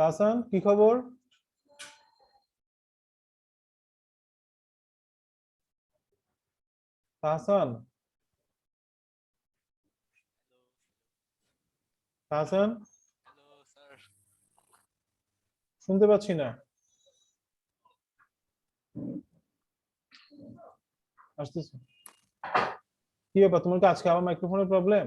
তাহসান কি খবর? Tahsan Tahsan hello sir. শুনতে পাচ্ছি না। আসতেছে। কি ব্যাপার, তোমার কি আজকে আবার মাইক্রোফোনের প্রবলেম?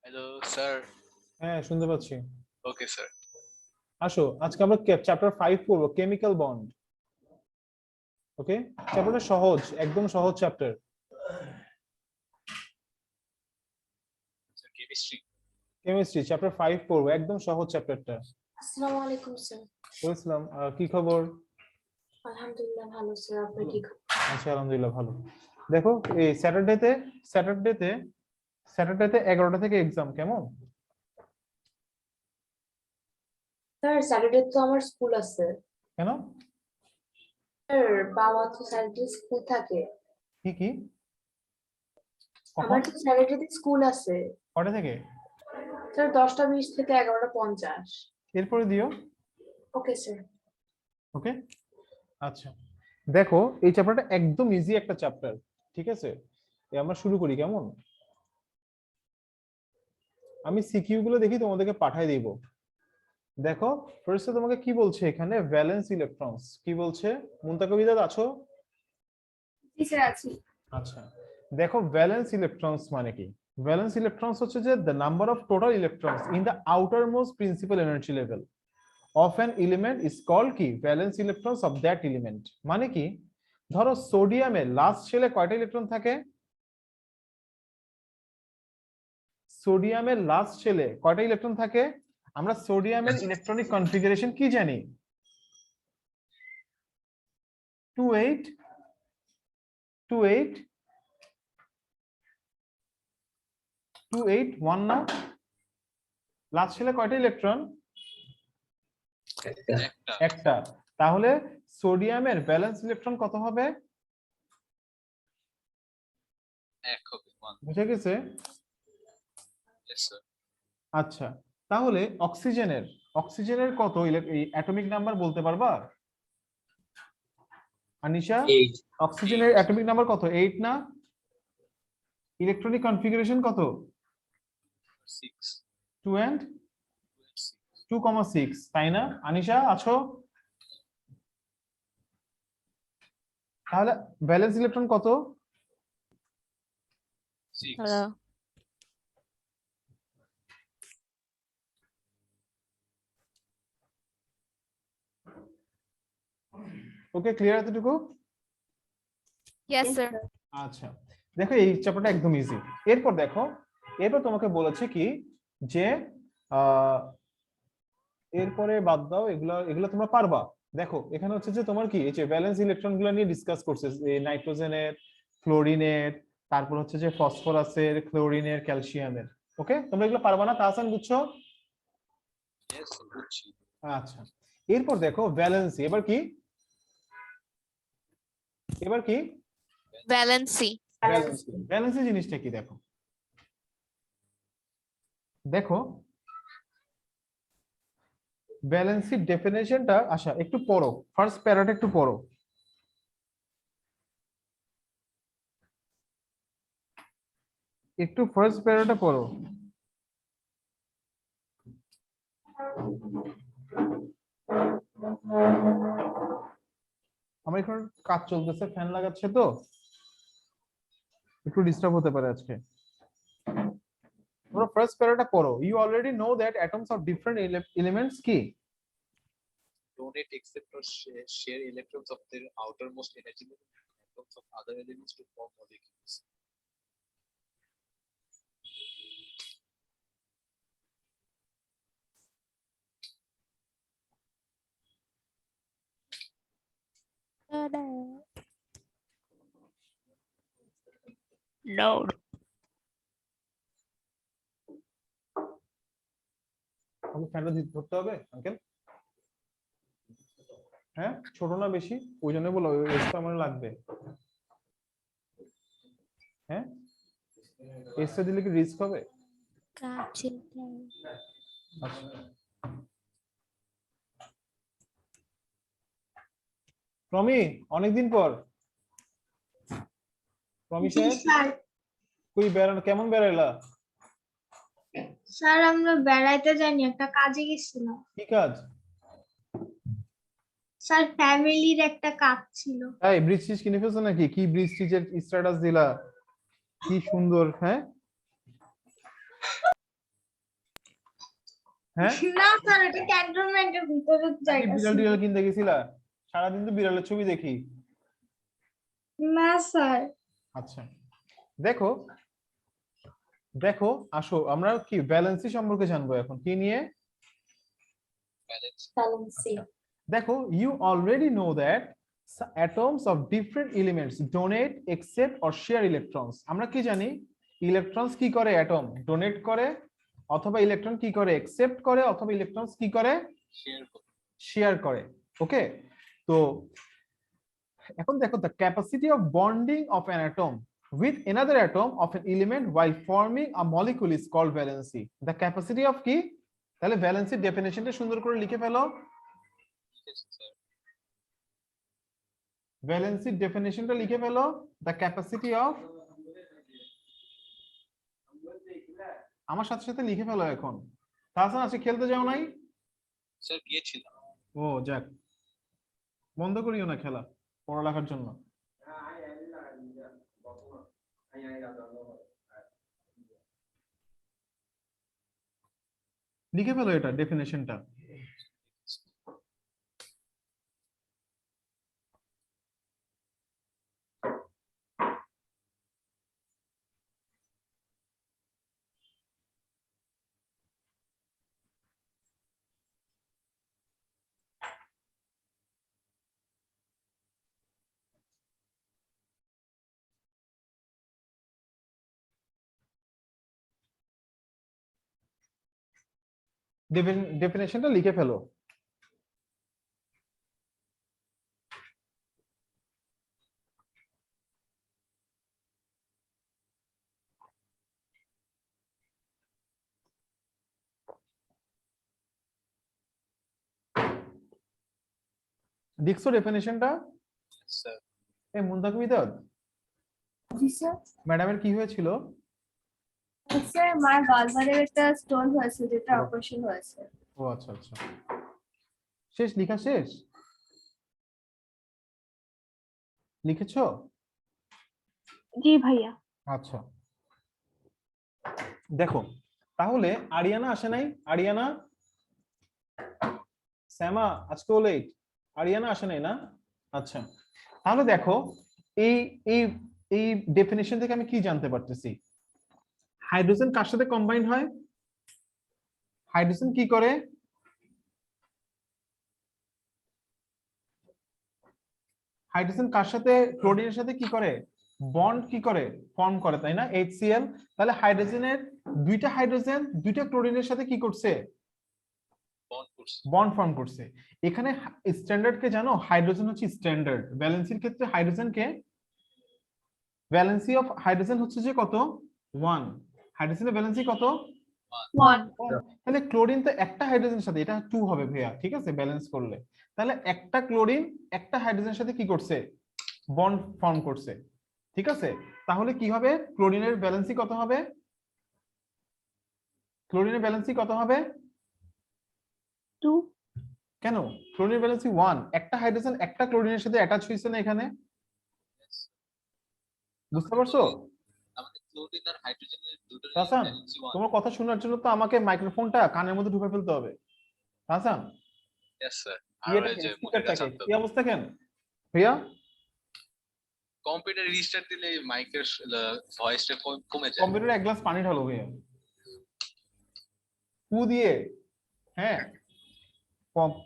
Hello sir. হ্যাঁ শুনতে পাচ্ছি। Okay sir. আসো, আজকে আমরা চ্যাপ্টার 5 পড়বো, কেমিক্যাল বন্ড। ওকে, চ্যাপ্টারটা সহজ, একদম সহজ চ্যাপ্টার। কেমিস্ট্রি। কেমিস্ট্রি চ্যাপ্টার 5 পড়বো, একদম সহজ চ্যাপ্টারটা। আসসালামু আলাইকুম স্যার। বুঝলাম। কি খবর? আলহামদুলিল্লাহ ভালো স্যার, আপনি কি খবর? আচ্ছা আলহামদুলিল্লাহ ভালো। দেখো এই স্যাটারডেতে 11টা থেকে এক্সাম, কেমন? স্যার স্যাটারডে তো আমার স্কুল আছে। কেন? স্যার বাবা তো স্যাটারডে স্কুল থাকে। কি কি? কখন? আমার তো স্যাটারডে স্কুল আছে কটা থেকে? স্যার 10টা 20 থেকে 11টা 50। এরপরে দিও। Okay sir. ওকে আচ্ছা, দেখো এই চ্যাপ্টারটা একদম ইজি একটা চ্যাপ্টার, ঠিক আছে? আমরা শুরু করি, কেমন? আমি সিকিউ গুলো দেখি তোমাদেরকে পাঠাই দিব। দেখো ফার্স্টে তোমাকে কি বলছে এখানে, ভ্যালেন্স ইলেকট্রনস কি বলছে? মুনতাকিব আছো? জি স্যার আছি। আচ্ছা, দেখো ভ্যালেন্স ইলেকট্রনস মানে কি? ভ্যালেন্স ইলেকট্রনস হচ্ছে যে the number of total electrons in the outermost principal energy level of an element is called কি, valence electrons of that element. মানে কি, ধরো সোডিয়ামের লাস্ট শেলে কয়টা ইলেকট্রন থাকে? সোডিয়ামের লাস্ট শেলে কয়টা ইলেকট্রন থাকে? আমরা সোডিয়ামের ইলেকট্রনিক কনফিগারেশন কি জানি? 28 28 1 না? লাস্ট শেলে কয়টা ইলেকট্রন? একটা। তাহলে সোডিয়ামের ব্যালেন্স ইলেকট্রন কত হবে? এক হবে। বুঝে গেছে? Yes sir. আচ্ছা, তাহলে অক্সিজেনের কত এই অ্যাটমিক নাম্বার বলতে পারবা? আনিশা, অক্সিজেনের অ্যাটমিক নাম্বার কত? 8 না? ইলেকট্রনিক কনফিগারেশন কত? 6 2 and 2,6, তাই না? আনিশা আছো? তাহলে ব্যালেন্স ইলেকট্রন কত? 6 ওকে, ক্লিয়ার এতটুকু? Yes, sir. আচ্ছা, দেখো এই চ্যাপ্টারটা একদম ইজি। এরপর দেখো, এরপর তোমাকে বলেছে কি যে এরপরে বাদ দাও, এগুলা এগুলা তোমরা পারবা। দেখো এখানে হচ্ছে যে তোমার কি এই যে ভ্যালেন্স ইলেকট্রন গুলো নিয়ে ডিসকাস করছে, নাইট্রোজেনের, ফ্লোরিনের, তারপর হচ্ছে যে ফসফরাসের, ক্লোরিনের, ক্যালসিয়ামের। ওকে, তোমরা এগুলো পারবা না? তাহসান বুঝছো? ইয়েস স্যার বুঝছি। আচ্ছা, এরপর দেখো ভ্যালেন্সি। এবার কি Valency. ভ্যালেন্সি। ভ্যালেন্সি জিনিসটা কি দেখো, দেখো ব্যালেন্সির ডেফিনেশনটা, আচ্ছা একটু পড়ো, ফার্স্ট প্যারাটা একটু পড়ো। একটু ফার্স্ট প্যারাটা পড়ো। আমার এখানে কাজ চলতেছে, ফ্যান লাগাচ্ছে তো একটু ডিস্টার্ব হতে পারে আজকে। তোমরা ফার্স্ট প্যারাটা পড়ো। You already know that atoms of different elements কি Donate accept or share electrons of their outermost energy level and atoms of other elements to form molecules. No. আমাকে ফ্যানটা ধরতে হবে আঙ্কেল? হ্যাঁ, ছোট না বেশি, ওই জন্য বলো এস তো আমার লাগবে। হ্যাঁ, এসটা দিলে কি রিস্ক হবে? আচ্ছা, প্রমি অনেকদিন পর। প্রমি জি সাহেব স্যার। কই বেড়ানো, কেমন বেড়াইলা? স্যার আমরা বেড়াইতে যাইনি, একটা কাজে গেছিলাম। কি কাজ? স্যার ফ্যামিলির একটা কাজ ছিল। এই ব্রিজ টিজ কিনে ফেলছো নাকি? কি ব্রিজ টিজের স্ট্যাটাস দিলা, কি সুন্দর। হ্যাঁ হ্যাঁ, না স্যার, এটা ক্যান্টনমেন্টের ভিতরে নাকি জায়গা বিড়াল ছিল। টিড়াল কিনতে গেছিলা? সারাদিন তো বিড়ালের ছবি দেখি। না স্যার। আচ্ছা, দেখো দেখো আসো, আমরা কি ব্যালেন্সি সম্পর্কে জানবো এখন। কি নিয়ে? balance. ব্যালেন্সিং। দেখো, you already know that atoms of different elements donate, accept or share electrons. আমরা কি জানি? ইলেকট্রনস কি করে? অ্যাটম ডোনেট করে, অথবা ইলেকট্রন কি করে? অ্যাকসেপ্ট করে, অথবা ইলেকট্রনস কি করে? Share করো। শেয়ার করে। ওকে, তো এখন দেখো, the capacity of bonding of an atom with another atom of an element while forming a molecule is called valency. The capacity of কি? তাহলে ভ্যালেন্সির ডেফিনেশনটা সুন্দর করে লিখে ফেলো। Yes, sir. ভ্যালেন্সির ডেফিনেশনটা লিখে ফেলো। দ্য ক্যাপাসিটি অফ, আমার সাথে সাথে লিখে ফেলো এখন। তাহসান আজকে খেলতে যাও নাই? স্যার গিয়েছিলাম। ও যাক, বন্ধ করিও না খেলা পড়ালেখার জন্য। লিখে ফেলো এটা ডেফিনেশনটা। ডেফিনেশনটা লিখে ফেলো। দেখছো ডেফিনেশনটা? স্যার এই মুন্তাক বিদাত জি স্যার। ম্যাডামের কি হয়েছিল? স্যার মার গালবারে একটা স্টোন হয়েছে, যেটা অপারেশন হয়েছে। ও আচ্ছা আচ্ছা, শেষ লেখা শেষ? লিখেছো? জি ভাইয়া। আচ্ছা, দেখো তাহলে আরিয়ানা আসে নাই? আরিয়ানা, শ্যামা আজকেও লেট, আরিয়ানা আসে নাই না? আচ্ছা, তাহলে দেখো এই এই এই ডেফিনেশন থেকে আমি কি জানতে পারতেছি? হাইড্রোজেন কার সাথে কম্বাইন্ড হয়? হাইড্রোজেন কি করে? হাইড্রোজেন কার সাথে, ক্লোরিনের সাথে কি করে? বন্ড কি করে? ফর্ম করে, তাই না? HCl। তাহলে হাইড্রোজেনের দুইটা হাইড্রোজেন দুইটা ক্লোরিনের সাথে কি করছে? বন্ড করছে। বন্ড ফর্ম করছে। এখানে স্ট্যান্ডার্ড কে জানো? হাইড্রোজেন হচ্ছে স্ট্যান্ডার্ড। ভ্যালেন্সির ক্ষেত্রে hydrogen K, valency of hydrogen হচ্ছে যে কত? 1। হাইড্রোজেনের ভ্যালেন্সি কত? 1। তাহলে ক্লোরিন তো একটা হাইড্রোজেনের সাথে, এটা 2 হবে ভাইয়া, ঠিক আছে ব্যালেন্স করলে। তাহলে একটা ক্লোরিন একটা হাইড্রোজেনের সাথে কি করছে? বন্ড ফর্ম করছে, ঠিক আছে। তাহলে কি হবে? ক্লোরিনের ভ্যালেন্সি কত হবে? ক্লোরিনের ভ্যালেন্সি কত হবে? 2। কেন? ক্লোরিনের ভ্যালেন্সি 1। একটা হাইড্রোজেন একটা ক্লোরিনের সাথে অ্যাটাচ হইছে না এখানে? বুঝতে পারছো? আমাদের ক্লোরিন আর হাইড্রোজেনের দুটোর হাসান, ভ্যালেন্সি 1। তোমার কথা শোনার জন্য তো আমাকে মাইক্রোফোনটা কানের মধ্যে ঢুকে ফেলতে হবে। Hasan, yes sir. আর ইয়েটা ওই যে স্পিকারটা মুনিরা কে? জানতো কি অবস্থা কেন ভাইয়া? কম্পিউটার রিস্টার্ট দিলে মাইকের ভয়েসটা কমে যায়। কম্পিউটারে এক গ্লাস পানি ঢালো ভাইয়া, ফু দিয়ে। হ্যাঁ,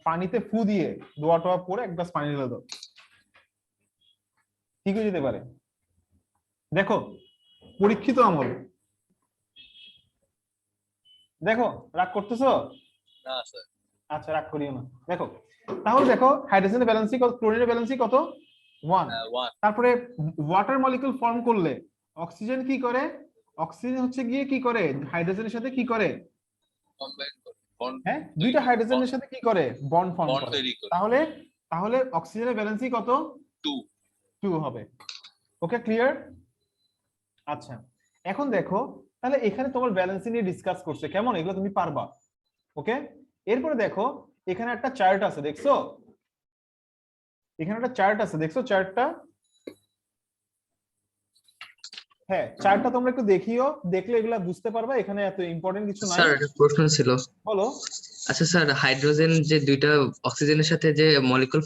পানিতে ফু দিয়ে দোয়া টোয়া পরে এক গ্লাস পানি ঢেলে দাও, ঠিক হয়ে যেতে পারে। দেখো, পরীক্ষিত আমল। দেখো, রাগ করতেছো? না স্যার আচ্ছা রাগ করিও না, দেখো তাহলে দেখো হাইড্রোজেনের ভ্যালেন্সি কত, ক্লোরিনের ভ্যালেন্সি কত 1। 1 তারপরে ওয়াটার মলিকিউল ফর্ম করলে অক্সিজেন কি করে, অক্সিজেন হচ্ছে গিয়ে কি করে হাইড্রোজেনের সাথে কি করে, কম্বাইন করে বন্ড হ্যাঁ দুইটা হাইড্রোজেনের সাথে কি করে বন্ড ফর্ম বন্ড করে। তৈরি করে তাহলে তাহলে অক্সিজেনের ভ্যালেন্সি কত 2 2 হবে। Okay clear. আচ্ছা এখন দেখো তাহলে এখানে তোমার ব্যালেন্সি নিয়ে ডিসকাস করছে, কেমন এগুলো তুমি পারবা। ওকে এরপরে দেখো এখানে একটা চার্ট আছে দেখছো, এখানে একটা চার্ট আছে দেখছো চার্টটা, হ্যাঁ চার্টটা তোমরা একটু দেখিও, দেখলে এগুলা বুঝতে পারবা, এখানে এত ইম্পর্টেন্ট কিছু নাই। স্যার একটা প্রশ্ন ছিল। বলো। আচ্ছা স্যার, হাইড্রোজেন যে দুইটা অক্সিজেনের সাথে যে মলিকুল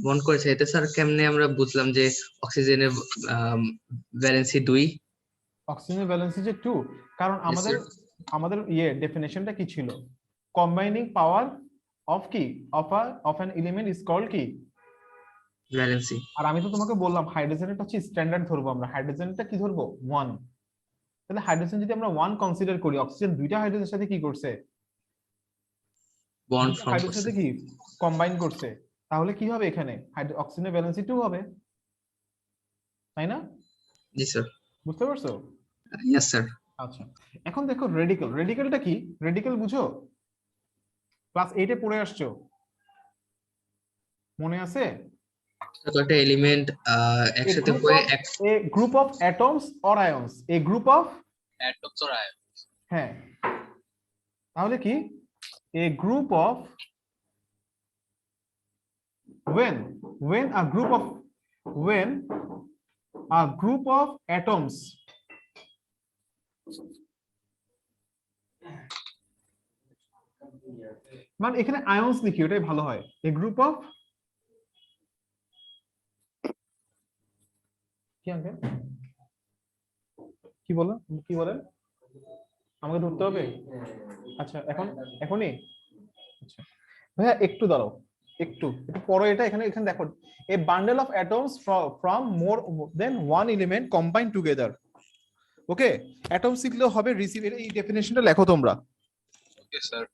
বন্ড করেছে, এতে স্যার কেমনে আমরা বুঝলাম যে অক্সিজেনের ভ্যালেন্সি 2? অক্সিজেনের ভ্যালেন্সি যে 2, কারণ Yes, আমাদের আমাদের ডেফিনেশনটা কি ছিল, কম্বাইনিং পাওয়ার অফ কি of an element is called কি ভ্যালেন্সি। আর আমি তো তোমাকে বললাম হাইড্রোজেনটা হচ্ছে স্ট্যান্ডার্ড ধরবো আমরা, হাইড্রোজেনটা কি ধরবো 1। তাহলে হাইড্রোজেন যদি আমরা 1 কনসিডার করি, অক্সিজেন দুইটা হাইড্রোজেনের সাথে কি করছে, বন্ড দুইটা ফর্ম হাইড্রোজেনের করছে। সাথে কি কম্বাইন করছে, তাহলে কি হবে এখানে অক্সিজেনের ভ্যালেন্সি 2 হবে, তাই না? জি স্যার। বুঝতে পারছো? Yes sir. আচ্ছা এখন দেখো রেডিকেল, রেডিকেলটা কি, রেডিকেল বুঝো, ক্লাস 8 এ পড়ে আসছো, মনে আছে? কয়েকটা এলিমেন্ট একসাথে হয়ে এক a group of atoms or ions, a group of atoms or ions হ্যাঁ তাহলে কি a group of when a group of atoms মানে এখানে আয়ন্স লিখি ওটাই ভালো হয়, a group of কি আঙ্কেল কি বলো, কি বলেন আমাকে ধরতে হবে? আচ্ছা এখনই আচ্ছা ভাইয়া একটু দাঁড়াও, একটু পরে এটা এখানে দেখো, a bundle of atoms from more than one element combined together. Okay atom শিখলেও হবে, রিসিভ এই ডেফিনেশনটা লেখো তোমরা। ওকে স্যার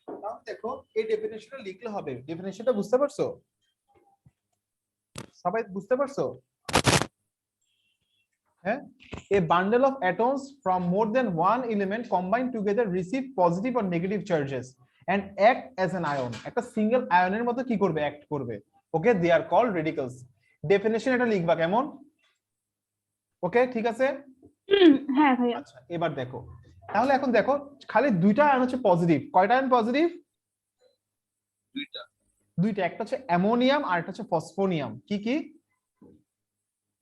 তাহলে দেখো এই ডেফিনেশনটা লিখলে হবে, ডেফিনেশনটা বুঝতে পারছো সবাই, বুঝতে পারছো? হ্যাঁ a bundle of atoms from more than one element combined together receive positive or negative charges and act as an ion, একটা সিঙ্গেল আয়নের মতো কি করবে, অ্যাক্ট করবে। ওকে they are called radicals, definition এটা লিখবা কেমন? ওকে ঠিক আছে। হ্যাঁ ভাইয়া। আচ্ছা এবার দেখো তাহলে এখন দেখো খালি দুইটা আয়ন হচ্ছে পজিটিভ, কয়টা আয়ন পজিটিভ? দুইটা, একটা হচ্ছে অ্যামোনিয়াম আর একটা হচ্ছে ফসফোনিয়াম। কি কি?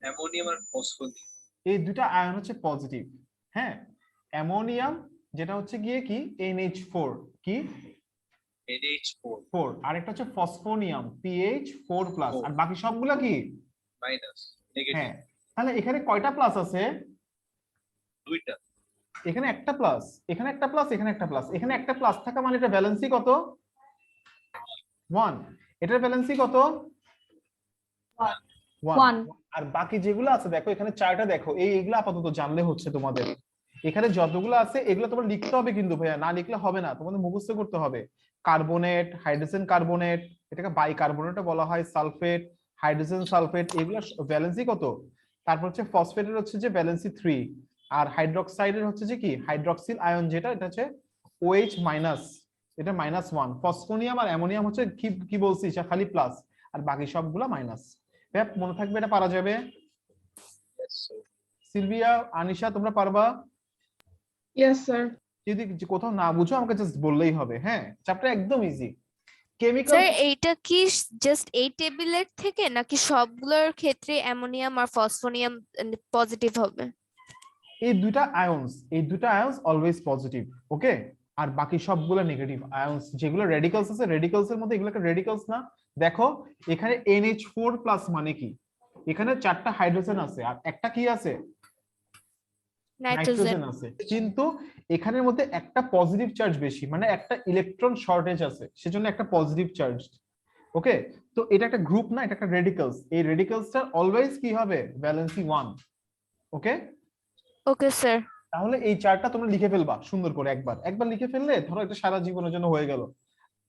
অ্যামোনিয়াম আর ফসফোনিয়াম, এই দুইটা আয়ন হচ্ছে পজিটিভ। হ্যাঁ অ্যামোনিয়াম যেটা হচ্ছে গিয়ে কি NH4 কি NH4 4, আর একটা হচ্ছে ফসফোনিয়াম PH4+, আর বাকি সবগুলা কি মাইনাস নেগেটিভ। হ্যাঁ তাহলে এখানে কয়টা প্লাস আছে? দুইটা, এখানে একটা প্লাস, এখানে একটা প্লাস, এখানে একটা প্লাস, এখানে একটা প্লাস থাকা মানে এটা ব্যালেন্সই কত 1, এটার ব্যালেন্সই কত 1। আর বাকি যেগুলো আছে দেখো এখানে চারটা দেখো, এইগুলো আপাতত জানলে হচ্ছে তোমাদের, এখানে যতগুলো আছে এগুলো তোমার লিখতে হবে কিন্তু ভাইয়া, না লিখলে হবে না, তোমাদের মুখস্থ করতে হবে। কার্বনেট, হাইড্রোজেন কার্বনেট, এটাকে বাইকার্বনেটও বলা হয়, সালফেট, হাইড্রোজেন সালফেট, এগুলো ভ্যালেন্সি কত? তারপর হচ্ছে ফসফেটের হচ্ছে যে ভ্যালেন্সি 3, আর হাইড্রোক্সাইডের হচ্ছে যে কি হাইড্রক্সিল আয়ন যেটা এটা হচ্ছে OH-, এটা -1। ফসফোনিয়াম আর অ্যামোনিয়াম হচ্ছে কি বলছি এটা খালি প্লাস, আর বাকি সবগুলা মাইনাস। মনে থাকবে, এটা পারা যাবে। সিলভিয়া, আনিশা তোমরা পারবা? Yes sir. যদি কোথাও না বুঝো আমাকে জাস্ট বললেই হবে। হ্যাঁ চ্যাপ্টার একদম ইজি। কেমিক্যাল স্যার এইটা কি জাস্ট এই টেবিলের থেকে নাকি সবগুলোর ক্ষেত্রে অ্যামোনিয়াম আর ফসফোনিয়াম পজিটিভ হবে? এই দুইটা আয়নস অলওয়েজ পজিটিভ। ওকে আর বাকি সবগুলো নেগেটিভ আয়নস। যেগুলো রেডিকালস আছে রেডিকালস এর মধ্যে এগুলোকে রেডিকালস না। দেখো এখানে NH4 প্লাস মানে কি, এখানে 4টা হাইড্রোজেন আছে আর একটা কি আছে, নাইট্রোজেন। নাইট্রোজেন আছে, কিন্তু এখানের মধ্যে একটা পজিটিভ চার্জ বেশি, মানে একটা ইলেকট্রন শর্টেজ আছে, সেজন্য একটা পজিটিভ চার্জ। ওকে, তো এটা একটা গ্রুপ না, এটা একটা রেডিকালস। এই রেডিকালসটা অলওয়েজ কি হবে, ভ্যালেন্সি 1। ওকে, ওকে স্যার। তাহলে এই চার্টটা তোমরা লিখে ফেলবা সুন্দর করে, একবার লিখে ফেললে ধরো এটা সারা জীবনের জন্য হয়ে গেল,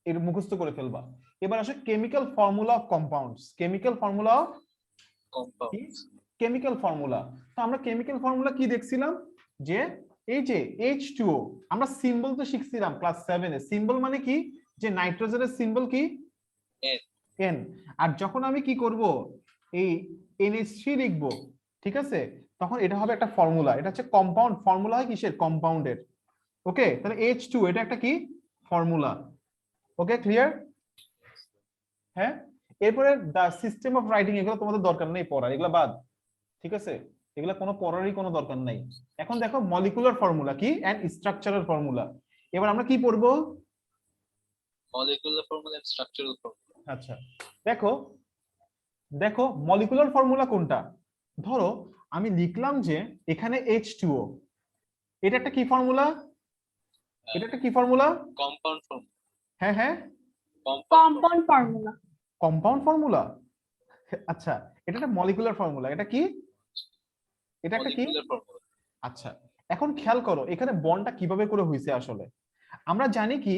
এর মুখস্থ করে ফেলবা। এবার আসে chemical formula of compounds. Chemical formula of Compounds. Chemical formula. তো আমরা কেমিক্যাল ফর্মুলা কি দেখছিলাম, যে এই যে H2O, আমরা সিম্বল তো শিখছিলাম ক্লাস 7 এ। সিম্বল মানে কি, যে নাইট্রোজেনের সিম্বল কি N. N। আর যখন আমি কি করব, এই NH3 লিখব, ঠিক আছে, তখন এটা হবে একটা ফর্মুলা। এটা হচ্ছে কম্পাউন্ড ফর্মুলা, হয় কিসের, কম্পাউন্ডের। ওকে, তাহলে H2 এটা একটা কি ফর্মুলা। ওকে, ক্লিয়ার? হ্যাঁ, এরপরে দা সিস্টেম অফ রাইটিং, এগুলো তোমাদের দরকার নেই পড়ার, এগুলো বাদ, ঠিক আছে, এগুলো কোনো পড়ারই কোনো দরকার নাই। এখন দেখো মলিকুলার ফর্মুলা কি এন্ড স্ট্রাকচারাল ফর্মুলা। এবার আমরা কি পড়বো, Molecular formula and structural formula. আচ্ছা দেখো, দেখো মলিকুলার ফর্মুলা কোনটা। ধরো আমি লিখলাম যে এখানে H2O, এটা একটা কি ফর্মুলা, এটা একটা কি ফর্মুলা, Compound formula. হ্যাঁ হ্যাঁ, Compound formula. Compound formula. আচ্ছা, এটা একটা মলিকুলার ফর্মুলা, এটা কি, এটা একটা কি, Molecular formula. আচ্ছা এখন খেয়াল করো এখানে বন্ডটা কিভাবে করে হয়েছে। আসলে আমরা জানি কি,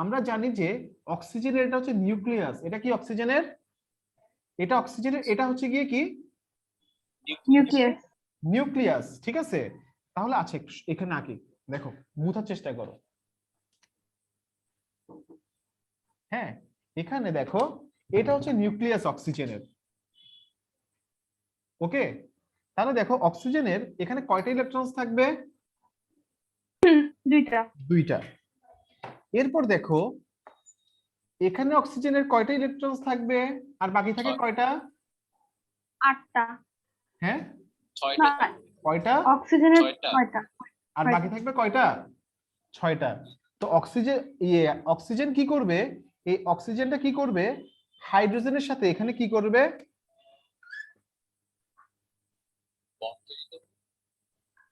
আমরা জানি যে অক্সিজেনের এটা হচ্ছে নিউক্লিয়াস, এটা কি অক্সিজেনের, এটা অক্সিজেনের, এটা হচ্ছে গিয়ে কি Nucleus. নিউক্লিয়াস, ঠিক আছে। তাহলে আছে এখানে আঁকি, দেখো বোঝার চেষ্টা করো। হ্যাঁ, এখানে দেখো এটা হচ্ছে নিউক্লিয়াস অক্সিজেনের। ওকে, তাহলে দেখো অক্সিজেনের এখানে কয়টা ইলেকট্রন থাকবে, দুইটা। দুইটা। এরপর দেখো এখানে অক্সিজেনের কয়টা ইলেকট্রন থাকবে, আর বাকি থাকে কয়টা, 8টা। হ্যাঁ 6টা. কয়টা, অক্সিজেনের 6টা. 6টা। আর বাকি থাকবে কয়টা, 6টা। তো অক্সিজেন অক্সিজেন কি করবে, এই অক্সিজেনটা কি করবে, হাইড্রোজেনের সাথে এখানে কি করবে, Bond তৈরি করবে.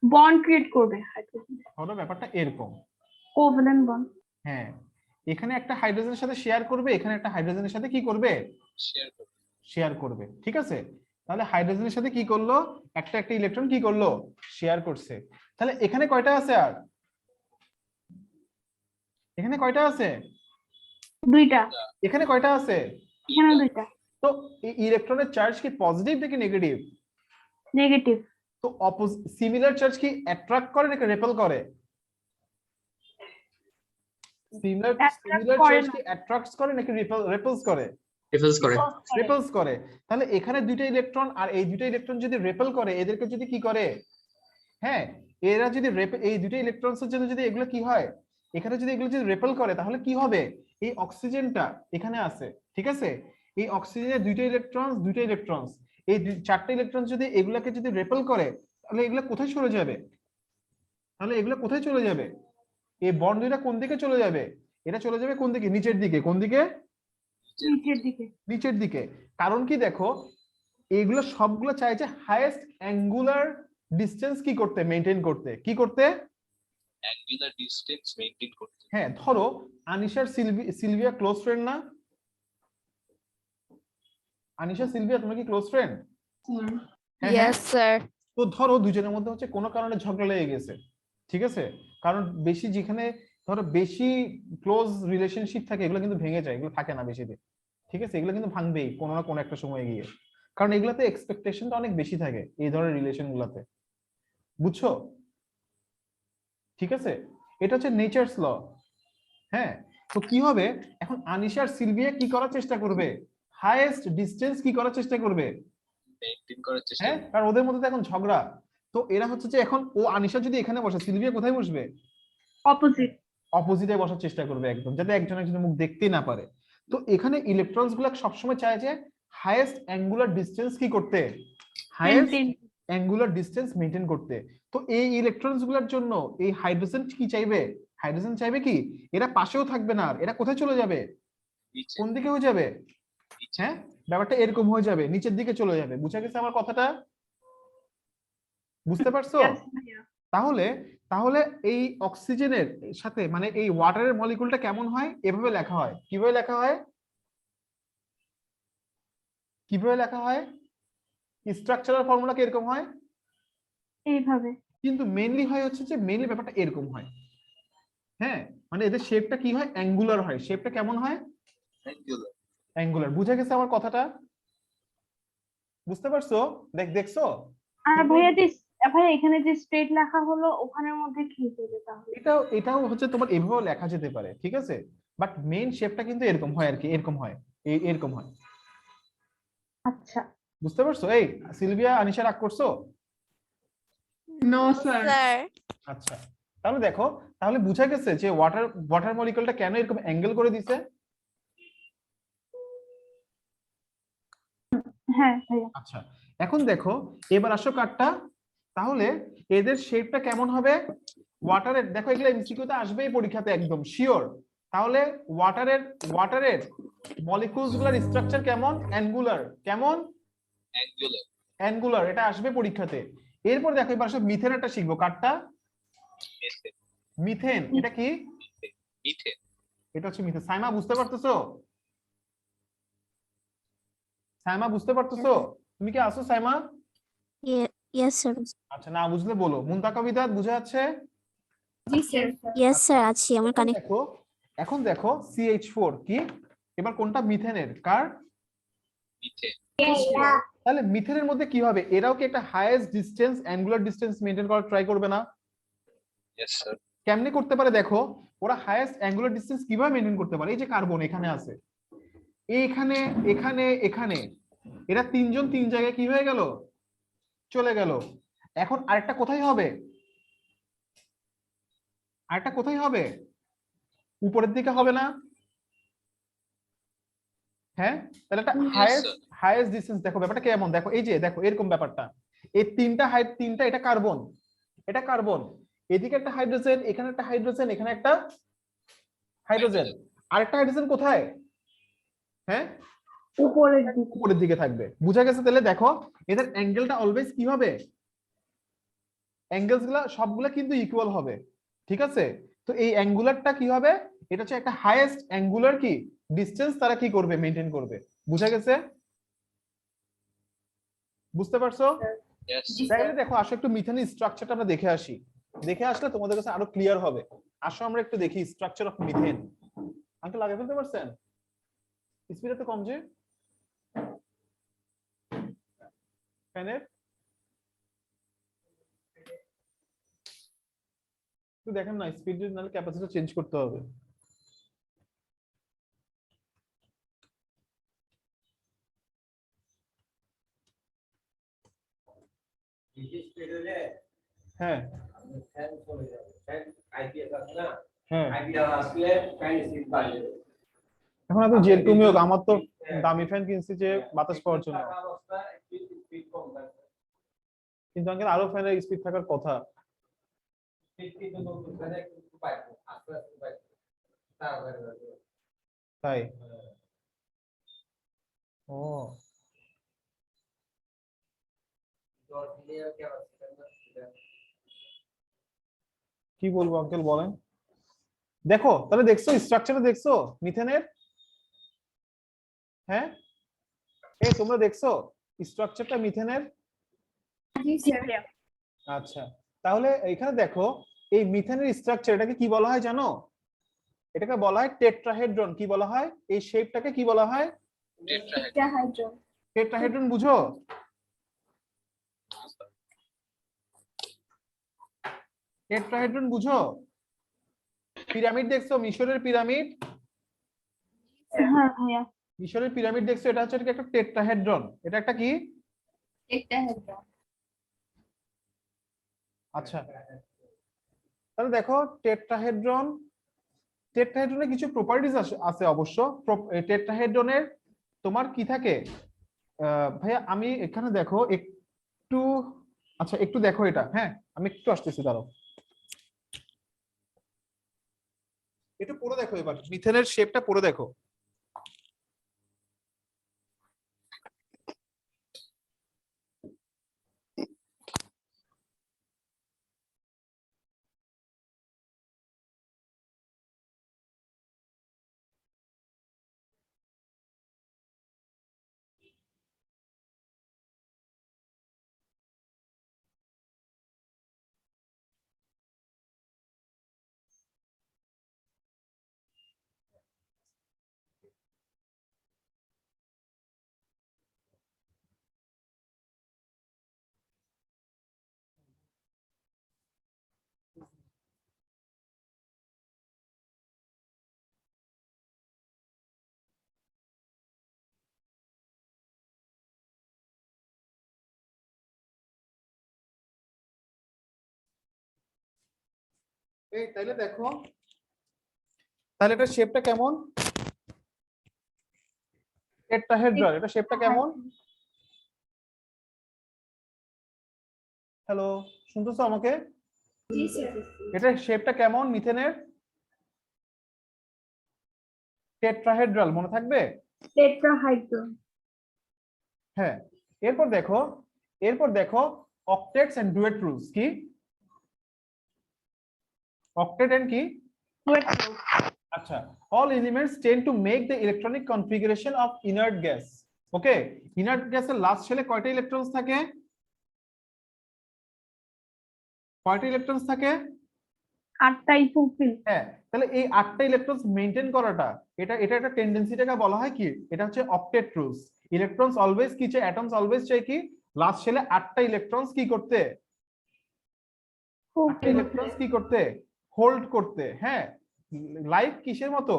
বন্ড ক্রিয়েট করবে হাইড্রোজেন। ধরো ব্যাপারটা এরকম, কোভ্যালেন্ট বন্ড। হ্যাঁ এখানে একটা হাইড্রোজেনের সাথে শেয়ার করবে, এখানে একটা হাইড্রোজেনের সাথে কি করবে, Share করবে. শেয়ার করবে, ঠিক আছে। তাহলে হাইড্রোজেনের সাথে কি করলো, একটা একটা ইলেকট্রন কি করলো, শেয়ার করছে। তাহলে এখানে কয়টা আছে, আর এখানে কয়টা আছে, দুইটা। এখানে কয়টা আছে, এখানে দুইটা। তো এই ইলেকট্রনের চার্জ কি পজিটিভ নাকি নেগেটিভ, নেগেটিভ। তো সিমিলার চার্জ কি অ্যাট্রাক্ট করে নাকি রেপেল করে, সিমিলার Attract করে চার্জ না। কি অ্যাট্রাক্টস করে নাকি রেপেলস করে, রিফিলস করে। রেপেলস করে। তাহলে এখানে দুইটা ইলেকট্রন আর এই দুইটা ইলেকট্রন যদি রেপেল করে, এদেরকে যদি কি করে, হ্যাঁ এরা যদি এই দুইটা ইলেকট্রনস এর জন্য যদি এগুলো কি হয়, এখানে যদি এগুলো যদি রেপেল করে, তাহলে কি হবে, এই অক্সিজেনটা এখানে আছে, ঠিক আছে, এই অক্সিজেনের দুইটা ইলেকট্রন, এই 4টা ইলেকট্রন যদি এগুলাকে যদি রেপেল করে, তাহলে এগুলো কোথায় চলে যাবে, তাহলে এগুলো কোথায় চলে যাবে, এই বন্ড দুইটা কোন দিকে চলে যাবে, এটা চলে যাবে কোন দিকে, নিচের দিকে। কোন দিকে, নিচের দিকে। নিচের দিকে। কারণ কি দেখো, এগুলো সবগুলো চাই যে হাইয়েস্ট অ্যাঙ্গুলার ডিসটেন্স কি করতে, মেইনটেইন করতে, কি করতে, Angular distance maintain করতে. হ্যাঁ ধরো আনিশার সিলভিয়া ক্লোজ ফ্রেন্ড না, আনিশা সিলভিয়া তুমি কি ক্লোজ ফ্রেন্ড, হ্যাঁ ইয়েস স্যার। তো ধরো দুজনের মধ্যে হচ্ছে কোনো কারণে ঝগড়া লেগে গেছে, ঠিক আছে, কারণ বেশি যেখানে ধরো বেশি ক্লোজ রিলেশনশিপ থাকে এগুলো কিন্তু ভেঙে যায়, এগুলো থাকে না বেশি দিন, ঠিক আছে, এগুলো কিন্তু ভাঙবেই কোনো না কোনো একটা সময় গিয়ে, কারণ এগুলাতে এক্সপেকটেশনটা অনেক বেশি থাকে এই ধরনের রিলেশন গুলাতে, বুঝছো, ঠিক আছে, এটা হচ্ছে নেচারস ল। হ্যাঁ, তো কি হবে এখন, আনিশা আর সিলভিয়া কি করার চেষ্টা করবে, হাইয়েস্ট ডিসটেন্স কি করার চেষ্টা করবে, Maintain করার চেষ্টা হ্যাঁ, কারণ ওদের মধ্যে তো এখন ঝগড়া। তো এরা হচ্ছে যে এখন ও আনিশা যদি এখানে বসে, সিলভিয়া কোথায় বসবে, অপোজিট। অপোজিটে বসার চেষ্টা করবে একদম, যাতে একজন একজনের মুখ দেখতেই না পারে। তো এখানে ইলেকট্রনস গুলা সবসময় চায় যে হাইয়েস্ট অ্যাঙ্গুলার ডিসটেন্স কি করতে, হাইয়েস্ট অ্যাঙ্গুলার ডিসটেন্স মেইনটেইন করতে। তো এই ইলেকট্রনস গুলোর জন্য এই হাইড্রোজেন কি চাইবে, হাইড্রোজেন চাইবে কি এরা পাশেও থাকবে না, আর এরা কোথায় চলে যাবে, নিচে কোন দিকে হয়ে যাবে, নিচে হ্যাঁ ব্যাপারটা এরকম হয়ে যাবে, নিচের দিকে চলে যাবে। বুঝা গেছে আমার কথাটা, বুঝতে পারছো? Yes, ভাইয়া। তাহলে তাহলে এই অক্সিজেনের সাথে মানে এই ওয়াটারের মলিকুলটা কেমন হয়, এভাবে লেখা হয়। কিভাবে লেখা হয়, কিভাবে লেখা হয়, স্ট্রাকচারাল ফর্মুলা কি এরকম হয়, এইভাবে। কিন্তু মেইনলি হয় হচ্ছে যে মেইনলি ব্যাপারটা এরকম হয়। হ্যাঁ মানে এদের শেপটা কি হয়, অ্যাঙ্গুলার হয়। শেপটা কেমন হয়, অ্যাঙ্গুলার অ্যাঙ্গুলার। বুঝা গেছে আমার কথাটা, বুঝতে পারছো? দেখছো? আর ভাইয়া যে ভাইয়া এখানে যে স্ট্রেট লেখা হলো ওখানের মধ্যে কি হবে তাহলে? এটাও হচ্ছে তোমার এভাবেও লেখা যেতে পারে, ঠিক আছে, বাট মেইন শেপটা কিন্তু এরকম হয় আর কি, এরকম হয়, এরকম হয়। আচ্ছা। বুঝতে পারছো? এই সিলভিয়া আনিশা রাগ করছো? No sir. স্যার আচ্ছা তাহলে দেখো, তাহলে বুঝা গেছে যে ওয়াটার মলিকুলটা কেন এরকম অ্যাঙ্গেল করে দিছে। হ্যাঁ ভাইয়া। আচ্ছা এখন দেখো, এবার আসো কাটটা, তাহলে এদের শেপটা কেমন হবে, ওয়াটারের দেখো এগুলো এমসিকিউতে আসবেই পরীক্ষাতে একদম শিওর। তাহলে ওয়াটারের মলিকুলস গুলোর স্ট্রাকচার কেমন, অ্যাঙ্গুলার, কেমন অ্যাঙ্গুলার অ্যাঙ্গুলার, এটা আসবে পরীক্ষাতে। এরপর দেখো এবার আসো মিথেনটা শিখবো, কাটটা মিথেন মিথেন, এটা কি, মিথেন এটা হচ্ছে মিথেন। সাইমা বুঝতে পারতেছো, সাইমা বুঝতে পারতেছো, তুমি কি আসো সাইমা? Yes sir. আচ্ছা না বুঝলে বলো। মুনতাকা বিদাত বুঝা যাচ্ছে? জি স্যার। ইয়েস স্যার আছি, আমার কানে। এখন দেখো CH4 কি, এবার কোনটা মিথেনের, কার, মিথেন তাহলে মিথেনের মধ্যে কি হবে, এরাও কি একটা highest distance angular distance maintain করার ট্রাই করবে না? ইয়েস স্যার কেমনে করতে পারে দেখো, ওরা হাইয়েস্ট অ্যাঙ্গুলার ডিসটেন্স কিভাবে মেইনটেইন করতে পারে, এই যে কার্বন এখানে আছে, এইখানে এখানে এখানে, এরা তিনজন তিন জায়গায় কি হয়ে গেল, চলে গেল। এখন আরেকটা কোথায় হবে, আরেকটা কোথায় হবে, উপরের দিকে হবে না? হ্যাঁ তাহলে একটা হাইয়েস্ট ডিসটেন্স দেখো ব্যাপারটা কেমন, দেখো এই যে দেখো এরকম ব্যাপারটা, এই তিনটা এটা কার্বন, এটা কার্বন, এদিকে একটা হাইড্রোজেন, এখানে একটা হাইড্রোজেন, এখানে একটা হাইড্রোজেন, আরেকটা হাইড্রোজেন কোথায়, হ্যাঁ উপরের দিকে থাকবে। বুঝা গেছে? তাহলে দেখো এদের অ্যাঙ্গেলটা অলওয়েজ কি হবে, অ্যাঙ্গেলস গুলা সবগুলা কিন্তু ইকুয়াল হবে, ঠিক আছে। তো এই অ্যাঙ্গুলারটা কি হবে, এটা হচ্ছে একটা হাইয়েস্ট অ্যাঙ্গুলার কি ডিসটেন্স তারা কি করবে, মেইনটেইন করবে। বুঝা গেছে? বুঝতে পারছো? ইয়েস তাহলে দেখো আসো একটু মিথেনের স্ট্রাকচারটা আমরা দেখে আসি, দেখে আসলে তোমাদের কাছে আরো ক্লিয়ার হবে। আসো আমরা একটু দেখি স্ট্রাকচার অফ মিথেন। আঙ্কেল আগে ফেলতে পারছেন, স্পিড এত কম যে ফ্যানের, একটু দেখেন না স্পিড, নাহলে ক্যাপাসিটর চেঞ্জ করতে হবে। হ্যাঁ হ্যাঁ এখন আপনি যেরকমই হোক, আমার তো দামি ফ্যান কিনছি যে বাতাস পাওয়ার জন্য, কিন্তু আঙ্কেল আরো ফ্যানের স্পিড থাকার কথা। তাই ও কি বলবো আঙ্কেল বলেন। দেখো তাহলে দেখছো স্ট্রাকচারটা, দেখছো মিথেনের, হ্যাঁ এই তোমরা দেখছো স্ট্রাকচারটা মিথেনের? জি স্যার। আচ্ছা তাহলে এখানে দেখো এই মিথেনের স্ট্রাকচার, এটাকে কি বলা হয় জানো, এটাকে বলা হয় টেট্রাহেড্রন। কি বলা হয়, এই শেপটাকে কি বলা হয়, টেট্রাহাইড্রন। টেট্রাহেড্রন। বুঝো, টেট্রাহেড্রন বুঝো, পিরামিড দেখছো, মিশরের পিরামিড, হ্যাঁ ভাইয়া। মিশরের পিরামিড দেখছো, এটা হচ্ছে একটা টেট্রাহেড্রন, এটা একটা কি, টেট্রাহাইড্রন। আচ্ছা তাহলে দেখো টেট্রাহেড্রনের কিছু প্রপার্টিজ আছে অবশ্য। টেট্রাহেড্রনের তোমার কি থাকে, ভাইয়া আমি এখানে দেখো একটু, আচ্ছা একটু দেখো এটা, হ্যাঁ আমি একটু আসতেছি, দাঁড়াও। একটু পড়ে দেখো এবার মিথেনের শেপটা পড়ে দেখো। এই তাহলে দেখো, তাহলে এটা শেপটা কেমন? টেট্রাহেড্রাল, এটা শেপটা কেমন? হ্যালো, শুনতেছো আমাকে? জি স্যার। এটা শেপটা কেমন মিথেনের? টেট্রাহেড্রাল, মনে থাকবে? টেট্রাহাইড্রাল। হ্যাঁ, এরপর দেখো অক্টেটস এন্ড ডুয়েট রুলস কি? অক্টেট এন্ড কি? আচ্ছা, all elements tend to make the electronic configuration of inert gas. Okay, inert গ্যাসের লাস্ট শেলে কয়টা ইলেকট্রনস থাকে? কয়টা ইলেকট্রনস থাকে? 8টাই ফুলফিল। হ্যাঁ, তাহলে এই 8টা ইলেকট্রনস মেইনটেইন করাটা, এটা একটা টেন্ডেন্সিটাকে বলা হয় কি? এটা হচ্ছে অক্টেট রুলস। ইলেকট্রনস অলওয়েজ কি চাই? অ্যাটমস অলওয়েজ চাই কি? লাস্ট শেলে 8টা ইলেকট্রনস কি করতে? 8টা ইলেকট্রনস কি করতে? হোল্ড করতে। হ্যাঁ, লাইক কিসের মতো?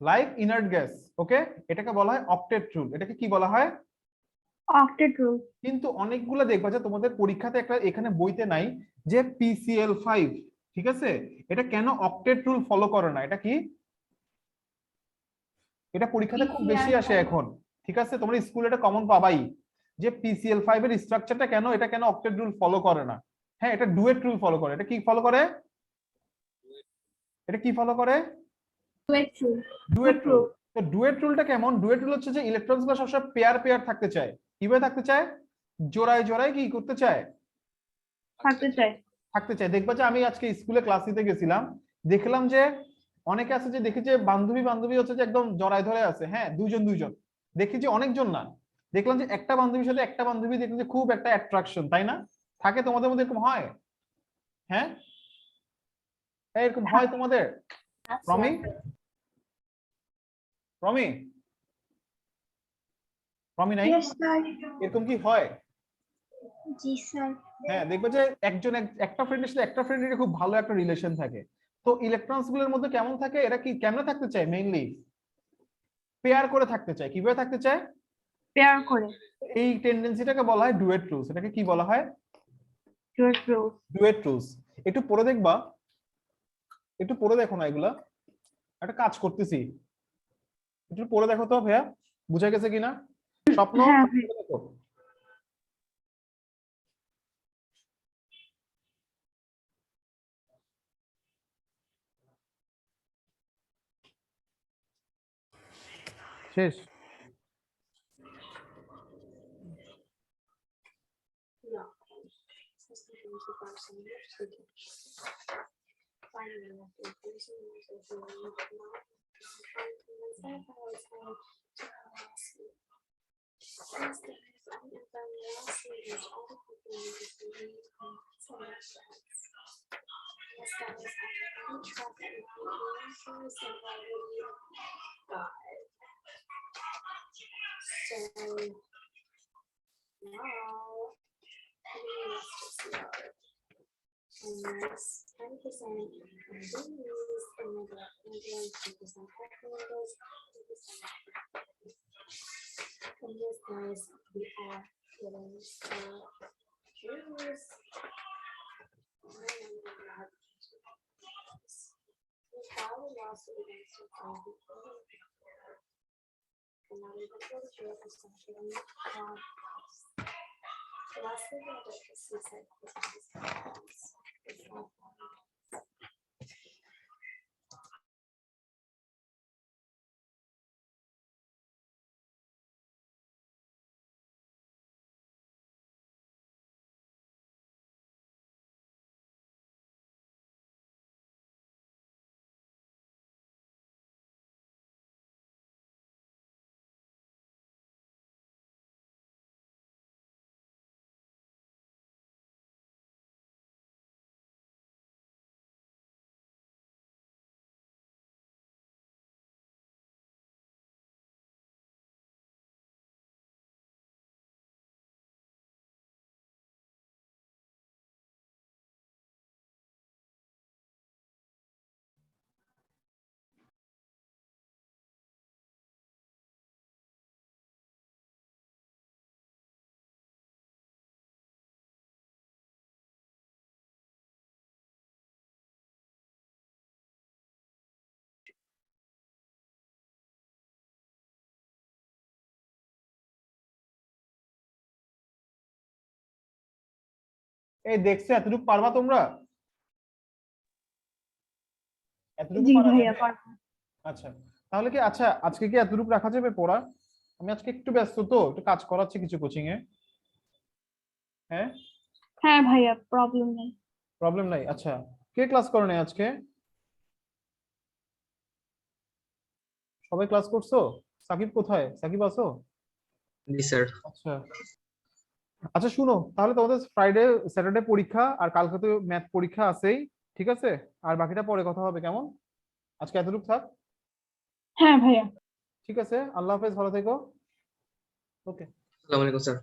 Like inert gas. ওকে, এটাকে বলা হয় অক্টেট রুল। এটাকে কি বলা হয়? Octet rule. কিন্তু অনেকগুলো দেখবা যে তোমাদের পরীক্ষাতে একটা এখানে বইতে নাই যে PCl5, ঠিক আছে? এটা কেন অক্টেট রুল ফলো করে না? এটা কি? এটা পরীক্ষাতে খুব বেশি আসে এখন, ঠিক আছে? তোমরা স্কুলে এটা কমন পাবাই যে PCl5 এর স্ট্রাকচারটা কেন, এটা কেন অক্টেট রুল ফলো করে না? হ্যাঁ, এটা ডুয়েট রুল ফলো করে। এটা কি ফলো করে? এটা কি ফলো করে? Duet rule. Duet rule. তো ডুয়েট রুলটা কেমন? ডুয়েট রুল হচ্ছে যে ইলেকট্রনস গুলো সবসময় পেয়ার থাকতে চায়। কিভাবে থাকতে চায়? জোড়ায় কি করতে চায়? থাকতে চাই। থাকতে চায়। দেখবা যে আমি আজকে স্কুলে ক্লাস নিতে গেছিলাম, দেখলাম যে অনেকে আছে যে দেখি যে বান্ধবী হচ্ছে যে একদম জড়ায় ধরে আছে। হ্যাঁ, দুইজন দেখি যে অনেকজন না, দেখলাম যে একটা বান্ধবীর সাথে একটা বান্ধবী দেখলাম যে খুব একটা অ্যাট্রাকশন, তাই না? থাকে তোমাদের মধ্যে এরকম হয়? হ্যাঁ, এরকম হয় তোমাদের? রমি, রমি, রমি নাই? এরকম কি হয়? জি স্যার। হ্যাঁ, দেখবে যে একটা ফ্রেন্ডের সাথে একটা ফ্রেন্ডের খুব ভালো একটা রিলেশন থাকে। তো ইলেকট্রনস গুলোর মধ্যে কেমন থাকে? এরা কি কেমনে থাকতে চায়? মেইনলি পেয়ার করে থাকতে চায়। কিভাবে থাকতে চায়? পেয়ার করে। এই টেন্ডেন্সিটাকে বলা হয় ডুয়েট রুলস। এটাকে কি বলা হয়? Duet rule. Duet rules. একটু পড়ে দেখবা, একটু পড়ে দেখো না, এগুলা একটা কাজ করতেছি, একটু পড়ে দেখো তো ভাইয়া, বুঝা গেছে কিনা? স্বপ্ন, হ্যাঁ, দেখো। শেষ? এই দেখছো এতটুকু পারবা তোমরা? এতটুকু জি পারা ভাইয়া যাবে? পারবো। আচ্ছা, তাহলে কি আচ্ছা আজকে কি এতটুকু রাখা যাবে পড়া? আমি আজকে একটু ব্যস্ত তো, একটু কাজ করাচ্ছি কিছু কোচিং এ। হ্যাঁ, হ্যাঁ ভাইয়া, প্রবলেম নেই। প্রবলেম নাই। আচ্ছা, কে ক্লাস করে নাই আজকে? সবাই ক্লাস করছো? সাকিব কোথায়? সাকিব আছো? জি স্যার। আচ্ছা আচ্ছা, শুনো তাহলে তোমাদের ফ্রাইডে স্যাটারডে পরীক্ষা, আর কালকে তো ম্যাথ পরীক্ষা আছেই, ঠিক আছে? আর বাকিটা পরে কথা হবে, কেমন? আজকে এতটুকু থাক। হ্যাঁ ভাইয়া। ঠিক আছে, আল্লাহ হাফেজ, ভালো থেকো। ওকে। আসসালামু আলাইকুম স্যার।